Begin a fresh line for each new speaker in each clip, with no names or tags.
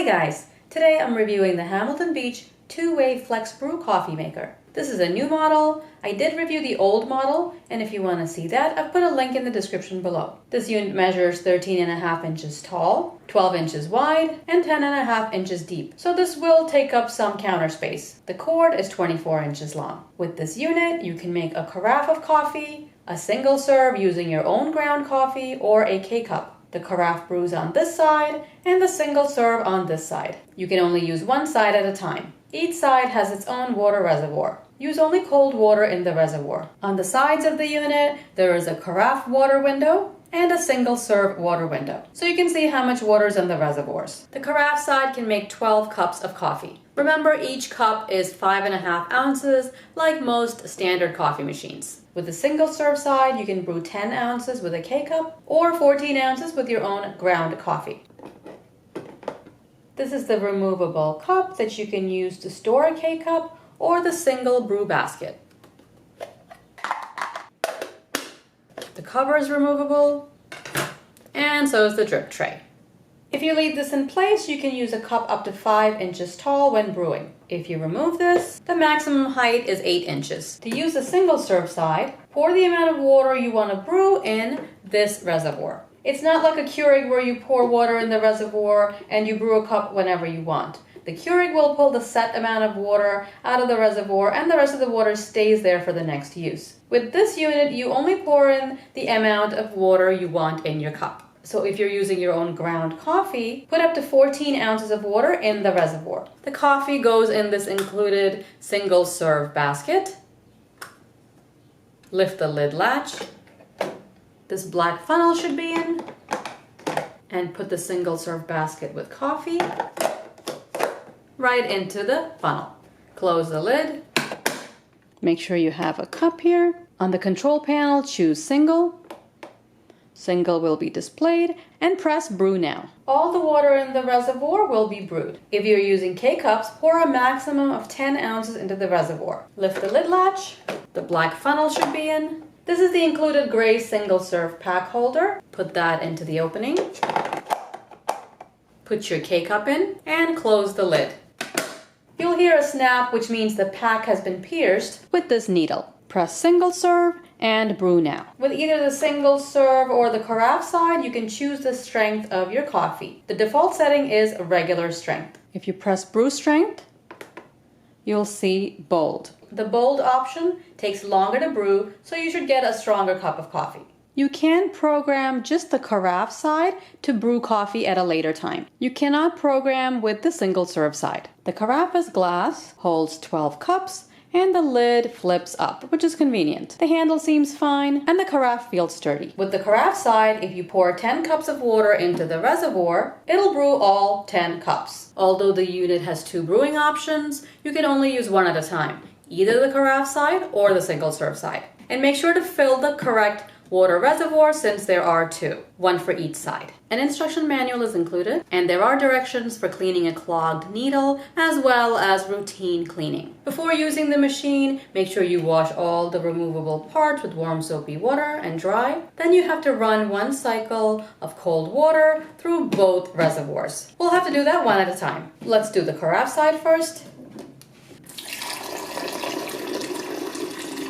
Hi guys! Today I'm reviewing the Hamilton Beach two-way flex brew coffee maker. This is a new model. I did review the old model, and if you want to see that, I've put a link in the description below. This unit measures 13.5 inches tall, 12 inches wide, and 10.5 inches deep. So this will take up some counter space. The cord is 24 inches long. With this unit, you can make a carafe of coffee, a single serve using your own ground coffee, or a K-cup. The carafe brews on this side and the single serve on this side. You can only use one side at a time. Each side has its own water reservoir. Use only cold water in the reservoir. On the sides of the unit, there is a carafe water window and a single serve water window, so you can see how much water is in the reservoirs. The carafe side can make 12 cups of coffee. Remember, each cup is 5.5 ounces, like most standard coffee machines. With the single serve side, you can brew 10 ounces with a K-cup or 14 ounces with your own ground coffee. This is the removable cup that you can use to store a K-cup or the single brew basket. The cover is removable, and so is the drip tray. If you leave this in place, you can use a cup up to 5 inches tall when brewing. If you remove this, the maximum height is 8 inches. To use the single serve side, pour the amount of water you want to brew in this reservoir. It's not like a Keurig where you pour water in the reservoir and you brew a cup whenever you want. The Keurig will pull the set amount of water out of the reservoir and the rest of the water stays there for the next use. With this unit, you only pour in the amount of water you want in your cup. So if you're using your own ground coffee, put up to 14 ounces of water in the reservoir. The coffee goes in this included single serve basket. Lift the lid latch. This black funnel should be in. And put the single serve basket with coffee right into the funnel. Close the lid. Make sure you have a cup here. On the control panel, choose single. Single will be displayed, and press brew now. All the water in the reservoir will be brewed. If you're using K-cups, pour a maximum of 10 ounces into the reservoir. Lift the lid latch. The black funnel should be in. This is the included gray single serve pack holder. Put that into the opening. Put your K-cup in and close the lid. You'll hear a snap, which means the pack has been pierced with this needle. Press single serve and brew now. With either the single serve or the carafe side, you can choose the strength of your coffee. The default setting is regular strength. If you press brew strength, you'll see bold. The bold option takes longer to brew, so you should get a stronger cup of coffee. You can program just the carafe side to brew coffee at a later time. You cannot program with the single serve side. The carafe is glass, holds 12 cups, and the lid flips up, which is convenient. The handle seems fine, and the carafe feels sturdy. With the carafe side, if you pour 10 cups of water into the reservoir, it'll brew all 10 cups. Although the unit has 2 brewing options, you can only use one at a time, either the carafe side or the single serve side. And make sure to fill the correct water reservoir since there are 2, one for each side. An instruction manual is included, and there are directions for cleaning a clogged needle as well as routine cleaning. Before using the machine, make sure you wash all the removable parts with warm soapy water and dry. Then you have to run 1 cycle of cold water through both reservoirs. We'll have to do that one at a time. Let's do the carafe side first.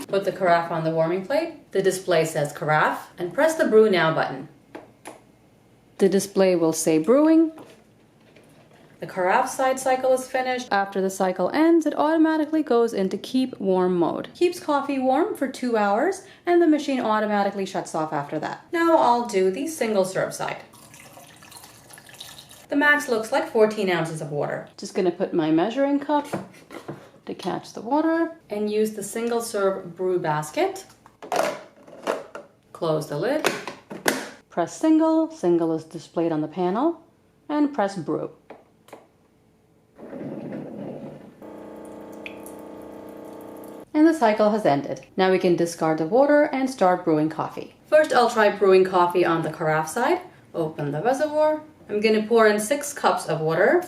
Put the carafe on the warming plate. The display says carafe, and press the brew now button. The display will say brewing. The carafe side cycle is finished. After the cycle ends, it automatically goes into keep warm mode. Keeps coffee warm for 2 hours, and the machine automatically shuts off after that. Now I'll do the single serve side. The max looks like 14 ounces of water. Just gonna put my measuring cup to catch the water and use the single serve brew basket. Close the lid. Press single. Single is displayed on the panel. And press brew. And the cycle has ended. Now we can discard the water and start brewing coffee. First, I'll try brewing coffee on the carafe side. Open the reservoir. I'm going to pour in 6 cups of water.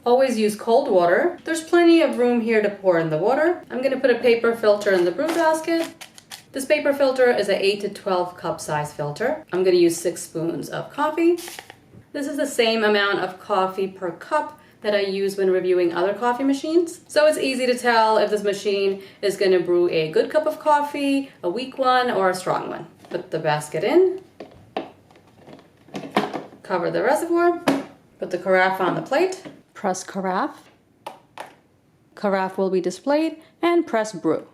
Always use cold water. There's plenty of room here to pour in the water. I'm going to put a paper filter in the brew basket. This paper filter is an 8 to 12 cup size filter. I'm going to use 6 spoons of coffee. This is the same amount of coffee per cup that I use when reviewing other coffee machines. So it's easy to tell if this machine is going to brew a good cup of coffee, a weak one, or a strong one. Put the basket in, cover the reservoir, put the carafe on the plate, press carafe. Carafe will be displayed, and press brew.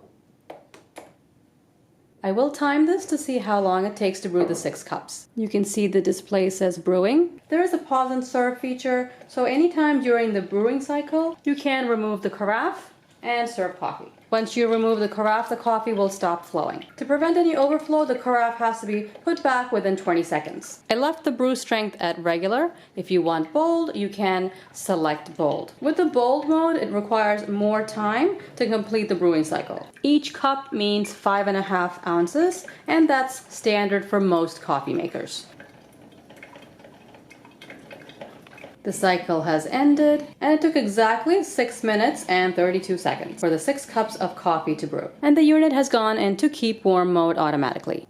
I will time this to see how long it takes to brew the 6 cups. You can see the display says brewing. There is a pause and serve feature, so anytime during the brewing cycle, you can remove the carafe and serve coffee. Once you remove the carafe, the coffee will stop flowing. To prevent any overflow, the carafe has to be put back within 20 seconds. I left the brew strength at regular. If you want bold, you can select bold. With the bold mode, it requires more time to complete the brewing cycle. Each cup means 5.5 ounces, and that's standard for most coffee makers. The cycle has ended, and it took exactly 6 minutes and 32 seconds for the 6 cups of coffee to brew. And the unit has gone into keep warm mode automatically.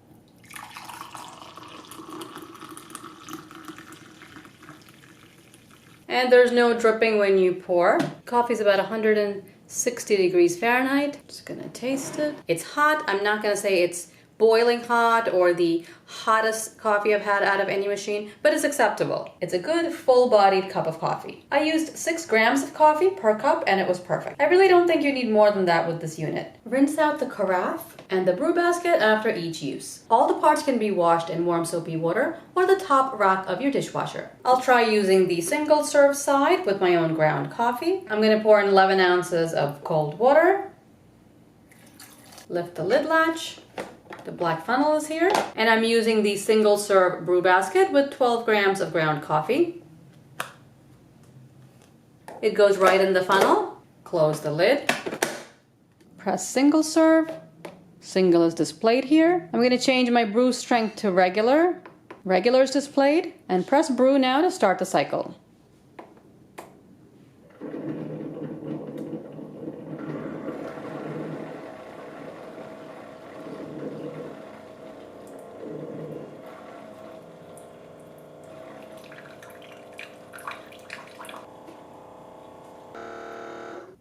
And there's no dripping when you pour. Coffee's about 160 degrees Fahrenheit. Just gonna taste it. It's hot. I'm not gonna say it's boiling hot or the hottest coffee I've had out of any machine, but it's acceptable. It's a good full-bodied cup of coffee. I used 6 grams of coffee per cup and it was perfect. I really don't think you need more than that with this unit. Rinse out the carafe and the brew basket after each use. All the parts can be washed in warm soapy water or the top rack of your dishwasher. I'll try using the single serve side with my own ground coffee. I'm gonna pour in 11 ounces of cold water. Lift the lid latch. The black funnel is here, and I'm using the single serve brew basket with 12 grams of ground coffee. It goes right in the funnel. Close the lid. Press single serve. Single is displayed here. I'm going to change my brew strength to regular. Regular is displayed, and press brew now to start the cycle.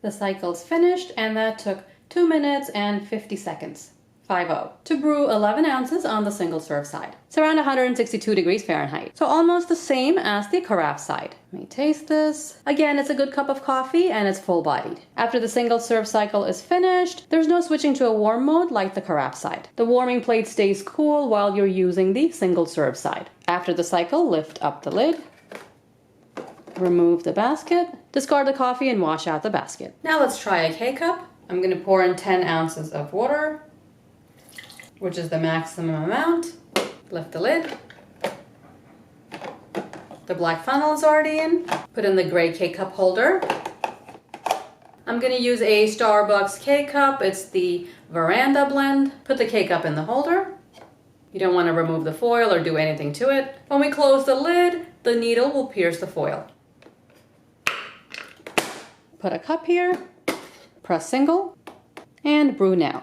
The cycle's finished, and that took 2 minutes and 50 seconds. 5-0. To brew 11 ounces on the single serve side. It's around 162 degrees Fahrenheit. So almost the same as the carafe side. Let me taste this. Again, it's a good cup of coffee and it's full bodied. After the single serve cycle is finished, there's no switching to a warm mode like the carafe side. The warming plate stays cool while you're using the single serve side. After the cycle, lift up the lid. Remove the basket, discard the coffee, and wash out the basket. Now let's try a K-cup. I'm going to pour in 10 ounces of water, which is the maximum amount. Lift the lid. The black funnel is already in. Put in the gray K-cup holder. I'm going to use a Starbucks K-cup. It's the Veranda blend. Put the K-cup in the holder. You don't want to remove the foil or do anything to it. When we close the lid, the needle will pierce the foil. Put a cup here, press single, and brew now.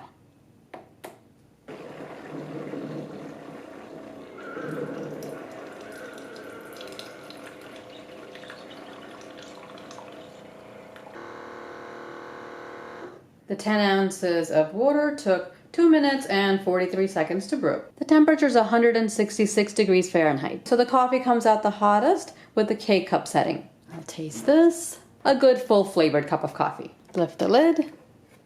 The 10 ounces of water took 2 minutes and 43 seconds to brew. The temperature is 166 degrees Fahrenheit, so the coffee comes out the hottest with the K-cup setting. I'll taste this. A good full flavored cup of coffee. Lift the lid,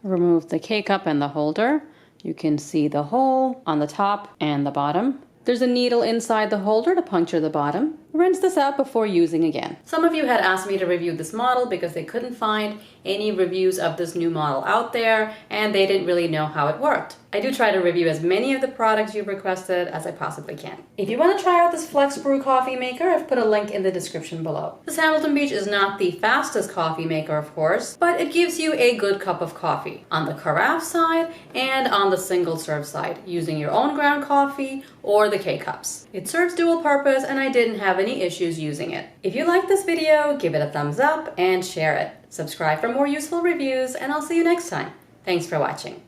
remove the K-cup and the holder. You can see the hole on the top and the bottom. There's a needle inside the holder to puncture the bottom. Rinse this out before using again. Some of you had asked me to review this model because they couldn't find any reviews of this new model out there and they didn't really know how it worked. I do try to review as many of the products you've requested as I possibly can. If you want to try out this Flex Brew coffee maker, I've put a link in the description below. This Hamilton Beach is not the fastest coffee maker, of course, but it gives you a good cup of coffee on the carafe side and on the single serve side, using your own ground coffee or the K-cups. It serves dual purpose and I didn't have any issues using it. If you like this video, give it a thumbs up and share it. Subscribe for more useful reviews and I'll see you next time. Thanks for watching.